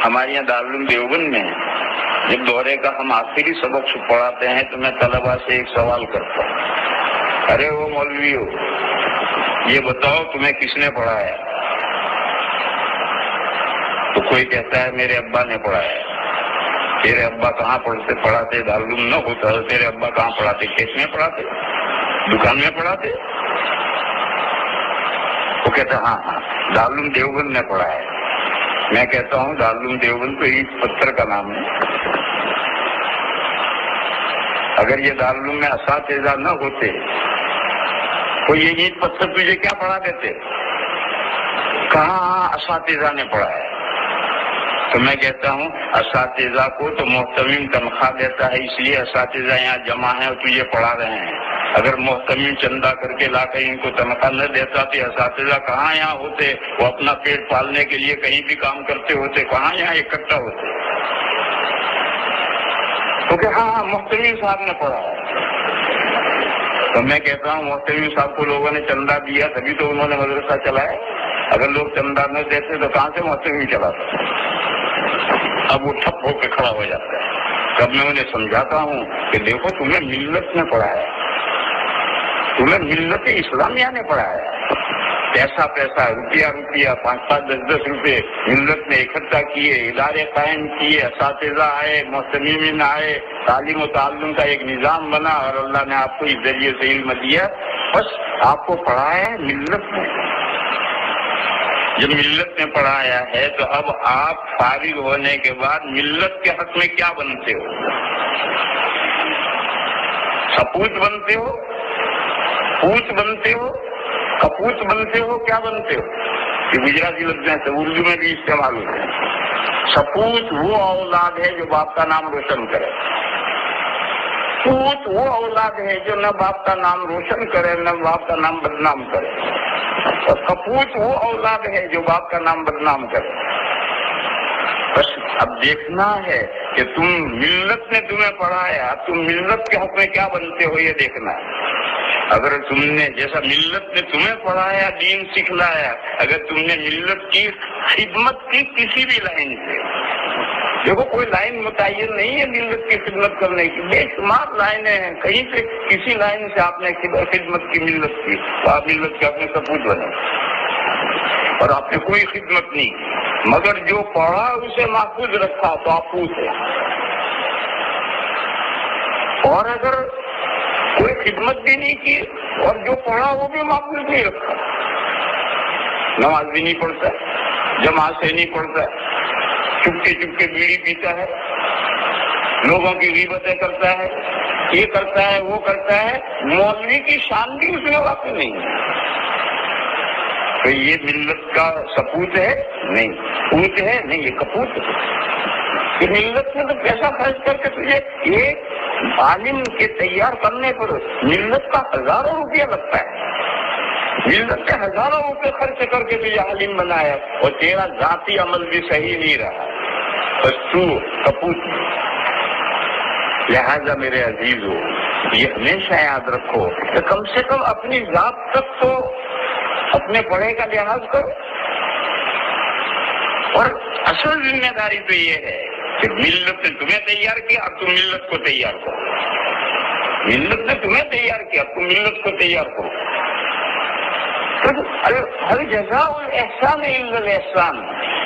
ہمارے یہاں دارالعلوم دیوبند میں جب دورے کا ہم آخری سبق پڑھاتے ہیں تو میں طلباء سے ایک سوال کرتا ہوں، ارے وہ مولوی ہو، یہ بتاؤ تمہیں کس نے پڑھایا؟ تو کوئی کہتا ہے میرے ابا نے پڑھایا۔ تیرے ابا کہاں پڑھاتے؟ دارالعلوم نہ ہوتا تو تیرے ابا کہاں پڑھاتے؟ کیس میں پڑھاتے؟ دکان میں پڑھاتے؟ وہ کہتا ہے ہاں دارالعلوم دیوبند نے پڑھایا۔ میں کہتا ہوں دارالعلوم دیوبند تو اینٹ پتھر کا نام ہے۔ اگر یہ دارالعلوم میں اساتذہ نہ ہوتے تو یہ اینٹ پتھر تجھے کیا پڑھا دیتے؟ کہاں اساتذہ نے پڑھایا؟ تو میں کہتا ہوں اساتذہ کو تو محتمم تنخواہ دیتا ہے، اس لیے اساتذہ یہاں جمع ہیں اور تجھے پڑھا رہے ہیں۔ اگر محتمم چندہ کر کے لا کر ان کو تنخواہ نہ دیتا تو اساتذہ کہاں یہاں ہوتے؟ وہ اپنا پیٹ پالنے کے لیے کہیں بھی کام کرتے ہوتے، کہاں یہاں اکٹھا ہوتے؟ کیونکہ ہاں محتمم صاحب نے پڑھایا۔ تو میں کہتا ہوں محتمم صاحب کو لوگوں نے چندہ دیا تبھی تو انہوں نے مدرسہ چلایا۔ اگر لوگ چندہ نہ دیتے تو کہاں سے محتمم چلاتا؟ اب وہ ٹھپ ہو کے کھڑا ہو جاتا ہے۔ تب میں انہیں سمجھاتا ہوں کہ دیکھو تمہیں ملت نے پڑھایا، تمہیں ملت اسلامیہ نے پڑھایا۔ پیسہ روپیہ 5-5 10 روپے ملت نے اکٹھا کیے، ادارے قائم کیے، اساتذہ آئے، محتمین آئے، تعلیم و تعلم کا ایک نظام بنا اور اللہ نے آپ کو اس ذریعے سے علم دیا۔ بس آپ کو پڑھایا ہے ملت نے۔ جب ملت نے پڑھایا ہے تو اب آپ فارغ ہونے کے بعد ملت کے حق میں کیا بنتے ہو؟ سپوت بنتے ہو، پوت بنتے ہو، کپوت بنتے ہو، کیا بنتے ہو؟ یہ گجراتی لفظ ہیں، اردو میں بھی استعمال ہوتے ہیں۔ سپوت وہ اولاد ہے جو باپ کا نام روشن کرے، پوت وہ اولاد ہے جو نہ باپ کا نام روشن کرے نہ باپ کا نام بدنام کرے، اور کپوت وہ اولاد ہے جو باپ کا نام بدنام کرے۔ بس اب دیکھنا ہے کہ تم ملت نے تمہیں پڑھایا، تم ملت کے حق میں کیا بنتے ہو، یہ دیکھنا ہے۔ اگر تم نے جیسا ملت نے تمہیں پڑھایا، دین سکھلایا، اگر تم نے ملت کی خدمت کی کسی بھی لائن سے، دیکھو کوئی لائن متعین نہیں ہے ملت کی خدمت کرنے کی، بے شمار لائنیں ہیں، کہیں سے کسی لائن سے آپ نے خدمت کی ملت کی تو آپ ملت کے اپنے سپوت بنے، اور آپ نے کوئی خدمت نہیں کی، مگر جو پڑھا اسے محفوظ رکھا تو آپ پوت ہے۔ اور اگر کوئی خدمت بھی نہیں کی اور جو پڑھا وہ بھی محفوظ نہیں رکھا، نماز بھی نہیں پڑھتا، جماعت سے نہیں پڑھتا، چپکے بیڑی پیتا ہے، لوگوں کی غیبتیں کرتا ہے، یہ کرتا ہے وہ کرتا ہے، مولوی کی شان بھی اس میں واقع نہیں ہے۔ تو یہ ملت کا سپوت ہے؟ نہیں۔ پوت ہے؟ نہیں، یہ کپوت ہے۔ کہ ملت نے تو پیسہ خرچ کر کے تجھے ایک عالم کے تیار کرنے پر ملت کا ہزاروں روپیہ لگتا ہے، ملت نے ہزاروں روپے خرچ کر کے تجھے عالم بنایا اور تیرا ذاتی عمل بھی صحیح نہیں رہا، بس تو کپوت۔ لہذا میرے عزیزو، یہ ہمیشہ یاد رکھو کہ کم سے کم اپنی ذات تک تو اپنے پڑھے کا لحاظ کرو، اور اصل ذمہ داری تو یہ ہے کہ ملت نے تمہیں تیار کیا، اب تم ملت کو تیار کرو۔ ملت نے تمہیں تیار کیا، اب تم ملت کو تیار کرو۔ ہر جزاء الاحسان الا الاحسان،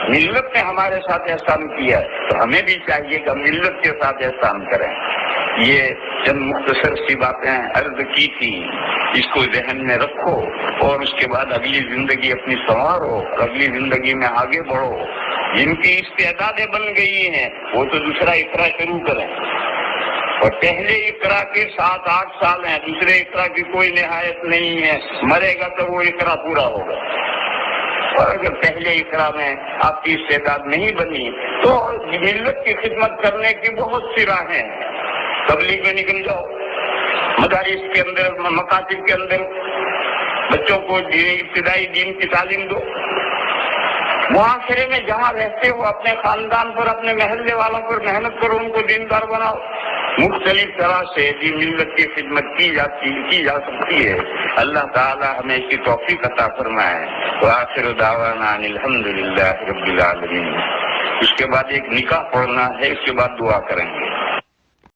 ملت نے ہمارے ساتھ احسان کیا تو ہمیں بھی چاہیے کہ ملت کے ساتھ احسان کریں۔ یہ چند مختصر سی باتیں عرض کی تھی، اس کو ذہن میں رکھو اور اس کے بعد اگلی زندگی اپنی سنوارو، اگلی زندگی میں آگے بڑھو۔ جن کی استعدادیں بن گئی ہیں وہ تو دوسرا اقرا شروع کریں، اور پہلے اقرا کے 7-8 سال ہیں، دوسرے اقرا کی کوئی نہایت نہیں ہے، مرے گا تو وہ اقرا پورا ہوگا۔ اور اگر پہلے اقرا میں آپ کی استعداد نہیں بنی تو ملت کی خدمت کرنے کی بہت سی راہیں ہیں۔ تبلیغ میں نکل جاؤ، مدارس کے اندر، مکاتب کے اندر بچوں کو ابتدائی دین کی تعلیم دو۔ معاشرے میں جہاں رہتے ہو اپنے خاندان پر، اپنے محلے والوں پر محنت کرو، ان کو دیندار بناؤ۔ مختلف طرح سے بھی ملت کی خدمت کی جا سکتی ہے۔ اللہ تعالی ہمیں اس کی توفیق عطا فرمائے۔ وآخر دعوانا ان الحمد للہ رب العالمین۔ اس کے بعد ایک نکاح پڑھنا ہے، اس کے بعد دعا کریں گے۔